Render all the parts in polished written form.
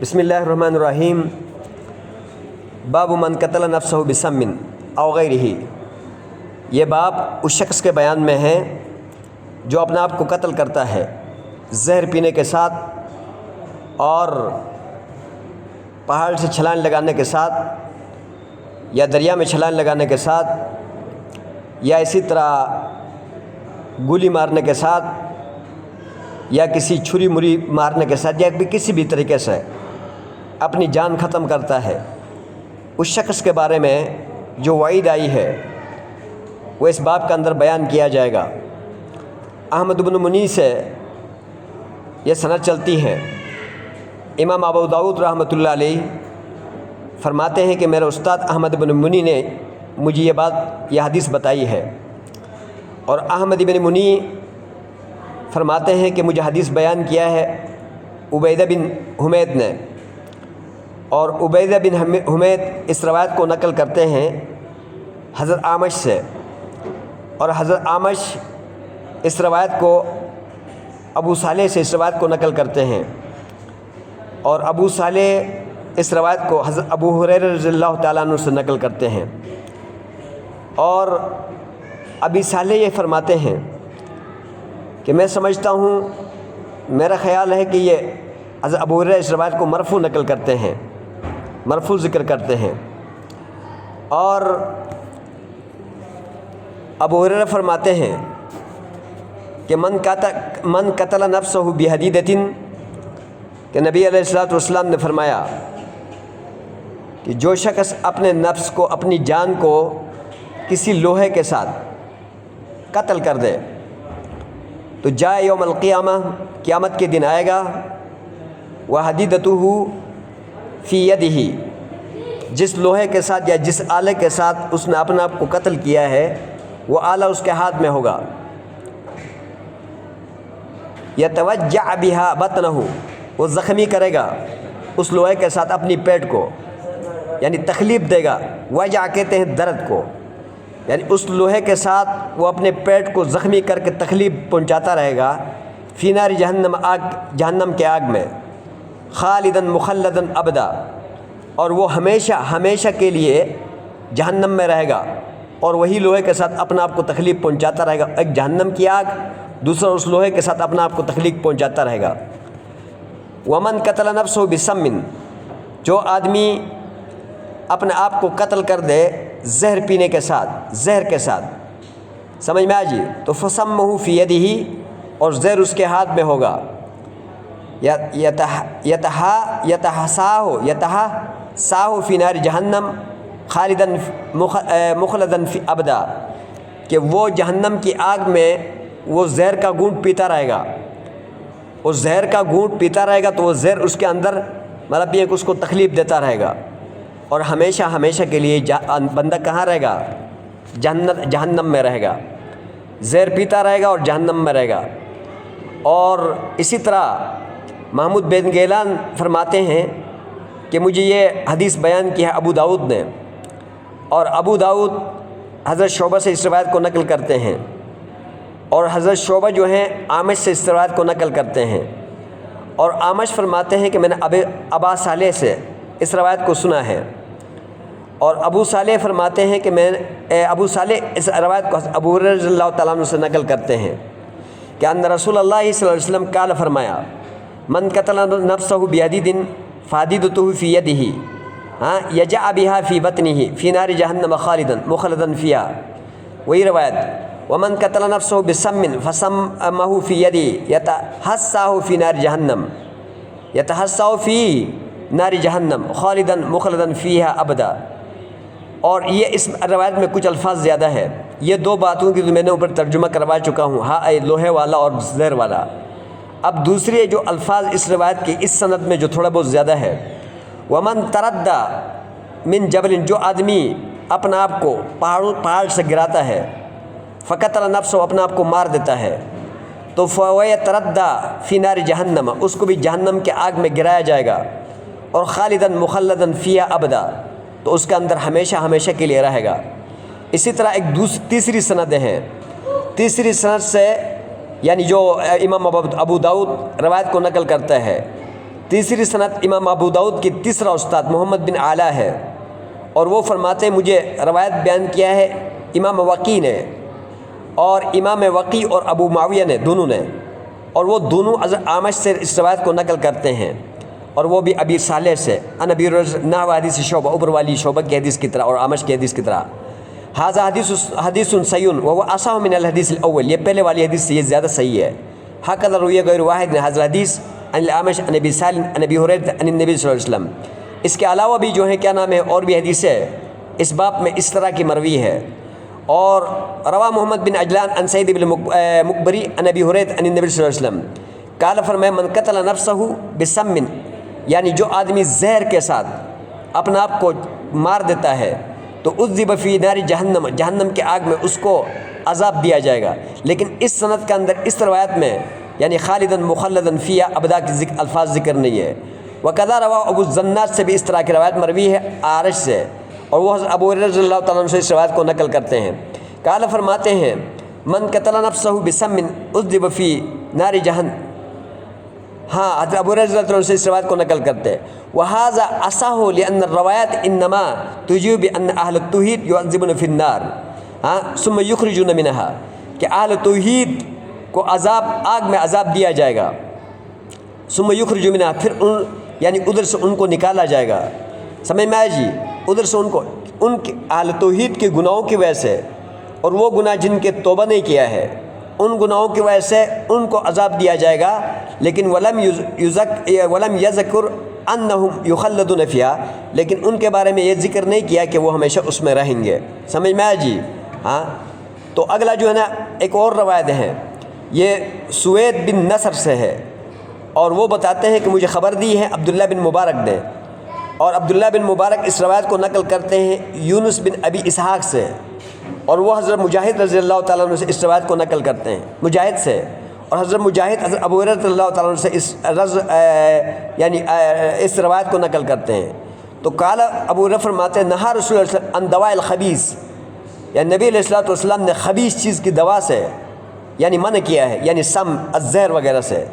بسم اللہ الرحمن الرحیم۔ باب من قتل نفسہ بسم او غیرہ، یہ باب اس شخص کے بیان میں ہے جو اپنے آپ کو قتل کرتا ہے زہر پینے کے ساتھ اور پہاڑ سے چھلانگ لگانے کے ساتھ یا دریا میں چھلانگ لگانے کے ساتھ یا اسی طرح گولی مارنے کے ساتھ یا کسی چھری مری مارنے کے ساتھ یا کسی بھی طریقے سے اپنی جان ختم کرتا ہے، اس شخص کے بارے میں جو وعید آئی ہے وہ اس باب کے اندر بیان کیا جائے گا۔ احمد بن منی سے یہ سند چلتی ہے، امام ابو داؤد رحمۃ اللہ علیہ فرماتے ہیں کہ میرے استاد احمد بن منی نے مجھے یہ حدیث بتائی ہے، اور احمد بن منی فرماتے ہیں کہ مجھے حدیث بیان کیا ہے عبیدہ بن حمید نے، اور عبیدہ بن حمید اس روایت کو نقل کرتے ہیں حضرت اعمش سے، اور حضرت اعمش اس روایت کو ابو صالح سے اس روایت کو نقل کرتے ہیں، اور ابو صالح اس روایت کو حضرت ابو ہریرہ رضی اللہ تعالیٰ عنہ سے نقل کرتے ہیں، اور ابی صالح یہ فرماتے ہیں کہ میں سمجھتا ہوں، میرا خیال ہے کہ یہ حضرت ابو ہریرہ اس روایت کو مرفوع نقل کرتے ہیں، مرفوع ذکر کرتے ہیں، اور ابو ہریرہ فرماتے ہیں کہ من قتل نفسہ بحدیدۃ، کہ نبی علیہ الصلوۃ والسلام نے فرمایا کہ جو شخص اپنے نفس کو، اپنی جان کو کسی لوہے کے ساتھ قتل کر دے تو جائے یوم القیامہ، قیامت کے دن آئے گا، وحدیدتہ فی یدہ، جس لوہے کے ساتھ یا جس آلے کے ساتھ اس نے اپنے آپ کو قتل کیا ہے وہ آلہ اس کے ہاتھ میں ہوگا، یتوجع بہا بطنہ، وہ زخمی کرے گا اس لوہے کے ساتھ اپنی پیٹ کو، یعنی تکلیف دے گا، وجع کہتے ہیں درد کو، یعنی اس لوہے کے ساتھ وہ اپنے پیٹ کو زخمی کر کے تکلیف پہنچاتا رہے گا، فی نار جہنم، آگ جہنم کے آگ میں، خالداً مخلداً ابدا، اور وہ ہمیشہ کے لیے جہنم میں رہے گا، اور وہی لوہے کے ساتھ اپنا آپ کو تکلیف پہنچاتا رہے گا، ایک جہنم کی آگ، دوسرا اس لوہے کے ساتھ اپنا آپ کو تکلیف پہنچاتا رہے گا۔ ومن قتل نفسہ بسم، جو آدمی اپنے آپ کو قتل کر دے زہر پینے کے ساتھ، زہر کے ساتھ، سمجھ میں آ جی، تو فسمہ فی یدہ، اور زہر اس کے ہاتھ میں ہوگا، یتحساہ فی نار جہنم خالداً مخلداً فی ابدا، کہ وہ جہنم کی آگ میں وہ زہر کا گھونٹ پیتا رہے گا، اس زہر کا گھونٹ پیتا رہے گا تو وہ زہر اس کے اندر مطلب یہ کہ اس کو تکلیف دیتا رہے گا، اور ہمیشہ کے لیے بندہ کہاں رہے گا؟ جہنم میں رہے گا، زہر پیتا رہے گا اور جہنم میں رہے گا۔ اور اسی طرح محمود بن غیلان فرماتے ہیں کہ مجھے یہ حدیث بیان کی ہے ابو داؤد نے، اور ابو داؤد حضرت شعبہ سے اس روایت کو نقل کرتے ہیں، اور حضرت شعبہ جو ہیں اعمش سے اس روایت کو نقل کرتے ہیں، اور اعمش فرماتے ہیں کہ میں نے ابا صالح سے اس روایت کو سنا ہے، اور ابو صالح فرماتے ہیں کہ ابو صالح اس روایت کو ابو ہریرہ رضی اللہ تعالیٰ عنہ سے نقل کرتے ہیں کہ ان رسول اللہ صلی اللہ علیہ وسلم قال، فرمایا، من قتل نفسہ بحدید فحدیدتہ فی یدہ یجع بہا فی بطنہ فی نار جہنم خالداً مخلداً فیہا، وہی روایت، ومن قتل نفسہ بسم فسمہ فی یدہ یتحساہ فی نار جہنم، یتحساہ فی نار جہنم خالداً مخلداً فیہا ابدا۔ اور یہ اس روایت میں کچھ الفاظ زیادہ ہے، یہ دو باتوں کی میں نے اوپر ترجمہ کروا چکا ہوں، لوہے والا اور زہر والا۔ اب دوسرے جو الفاظ اس روایت کی اس سند میں جو تھوڑا بہت زیادہ ہے، ومن تردى من جبل، جو آدمی اپنا آپ کو پہاڑ سے گراتا ہے، فقتل نفسہ، اپنا آپ کو مار دیتا ہے، تو فیتردى فی نار جہنم، اس کو بھی جہنم کے آگ میں گرایا جائے گا، اور خالداً مخلداً فیہا ابدا، تو اس کے اندر ہمیشہ کے لیے رہے گا۔ اسی طرح ایک تیسری سند ہے، تیسری سند سے یعنی جو امام ابو داؤد روایت کو نقل کرتا ہے تیسری سند امام ابو داؤد کی تیسرا استاد محمد بن اعلیٰ ہے، اور وہ فرماتے ہیں مجھے روایت بیان کیا ہے امام وقی نے، اور امام وقی اور ابو معاویہ نے دونوں نے، اور وہ دونوں اعمش سے اس روایت کو نقل کرتے ہیں، اور وہ بھی ابی صالح سے ان ابی نحو حدیث شعبہ، اوپر والی شعبہ کی حدیث کی طرح اور اعمش کی حدیث کی طرح۔ ھذا حدیث صحیح وهو اصح من الحدیث الاول، یہ پہلے والی حدیث سے یہ زیادہ صحیح ہے۔ هكذا روی غیر واحد نے حضرت حدیث عن الاعمش عن ابی صالح عن ابی ہریرہ عن النبی صلی اللہ علیہ وسلم، اس کے علاوہ بھی جو ہے کیا نام ہے اور بھی حدیثیں اس باب میں اس طرح کی مروی ہے۔ اور روا محمد بن عجلان عن سعید بن مقبری عن ابی ہریرہ عن النبی صلی اللہ علیہ وسلم قال، فرمایا من قتل نفسہ بسم، یعنی جو آدمی زہر کے ساتھ اپنا آپ کو مار دیتا ہے تو عذب فی نار جہنم، جہنم کے آگ میں اس کو عذاب دیا جائے گا۔ لیکن اس سند کے اندر اس روایت میں یعنی خالدن مخلدن فیہا ابدا کے الفاظ ذکر نہیں ہے۔ وقضا روا ابو الزناد سے بھی اس طرح کی روایت مروی ہے اعرج سے، اور وہ حضرت ابو ہریرہ رضی اللہ تعالیٰ عنہ سے اس روایت کو نقل کرتے ہیں۔ قال فرماتے ہیں من قتل نفسہ بسم عذب فی نار جہنم، ہاں حضرت ابو ہریرہ رضی اللہ عنہ سے اس روایت کو نقل کرتے ہیں۔ وہذا اصح لان الروایات انما تجیب بان اہل التوحید يعذبون فی النار ثم یخرجون منها، کہ اہل توحید کو عذاب آگ میں عذاب دیا جائے گا، ثم یخرجون منها، پھر یعنی ادھر سے ان کو نکالا جائے گا۔ سمجھ میں آئے جی، ادھر سے ان کے اہل توحید کے گناہوں کی وجہ سے، اور وہ گناہ جن کے توبہ نہیں کیا ہے ان گناہوں کی وجہ سے ان کو عذاب دیا جائے گا، لیکن ولم یذکر انہم یخلدون فیہا، لیکن ان کے بارے میں یہ ذکر نہیں کیا کہ وہ ہمیشہ اس میں رہیں گے۔ سمجھ میں آیا جی؟ ہاں، تو اگلا جو ہے نا ایک اور روایت ہے، یہ سوید بن نصر سے ہے، اور وہ بتاتے ہیں کہ مجھے خبر دی ہے عبداللہ بن مبارک نے، اور عبداللہ بن مبارک اس روایت کو نقل کرتے ہیں یونس بن ابی اسحاق سے، اور وہ حضرت مجاہد رضی اللہ تعالیٰ عنہ سے اس روایت کو نقل کرتے ہیں مجاہد سے، اور حضرت مجاہد حضرت ابو ہریرہ رضی اللہ تعالیٰ عنہ سے یعنی اس روایت کو نقل کرتے ہیں۔ تو قال ابو ہریرہ فرماتے ہیں نہا رسول اللہ صلی اللہ علیہ وسلم عن دواء الخبیث، یعنی نبی علیہ الصلوۃ والسلام نے خبیث چیز کی دوا سے یعنی منع کیا ہے، یعنی سم الزہر وغیرہ سے،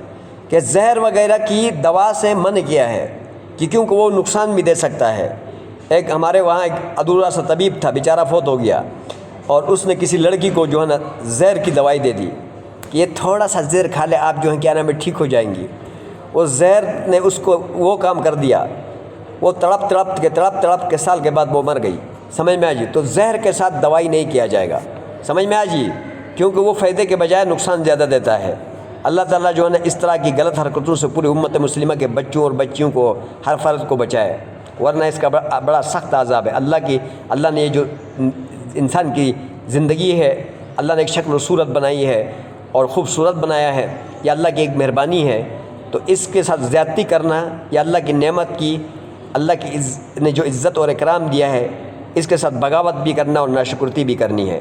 کہ زہر وغیرہ کی دوا سے منع کیا ہے کہ کیونکہ وہ نقصان بھی دے سکتا ہے۔ ایک ہمارے وہاں ایک ادھورا سا طبیب تھا، بیچارہ فوت ہو گیا، اور اس نے کسی لڑکی کو جو ہے نا زہر کی دوائی دے دی کہ یہ تھوڑا سا زہر کھا لے، آپ جو ہے کیا نام ہے ٹھیک ہو جائیں گی۔ وہ زہر نے اس کو وہ کام کر دیا، وہ تڑپ تڑپ کے سال کے بعد وہ مر گئی۔ سمجھ میں آ جی؟ تو زہر کے ساتھ دوائی نہیں کیا جائے گا، سمجھ میں آ جی؟ کیونکہ وہ فائدے کے بجائے نقصان زیادہ دیتا ہے۔ اللہ تعالیٰ جو ہے نا اس طرح کی غلط حرکتوں سے پوری امت مسلمہ کے بچوں اور بچیوں کو، ہر فرد کو بچائے، ورنہ اس کا بڑا سخت عذاب ہے۔ اللہ نے یہ جو انسان کی زندگی ہے، اللہ نے ایک شکل و صورت بنائی ہے اور خوبصورت بنایا ہے، یہ اللہ کی ایک مہربانی ہے، تو اس کے ساتھ زیادتی کرنا یا اللہ کی نعمت کی، اللہ کی نے جو عزت اور اکرام دیا ہے، اس کے ساتھ بغاوت بھی کرنا اور ناشکرتی بھی کرنی ہے۔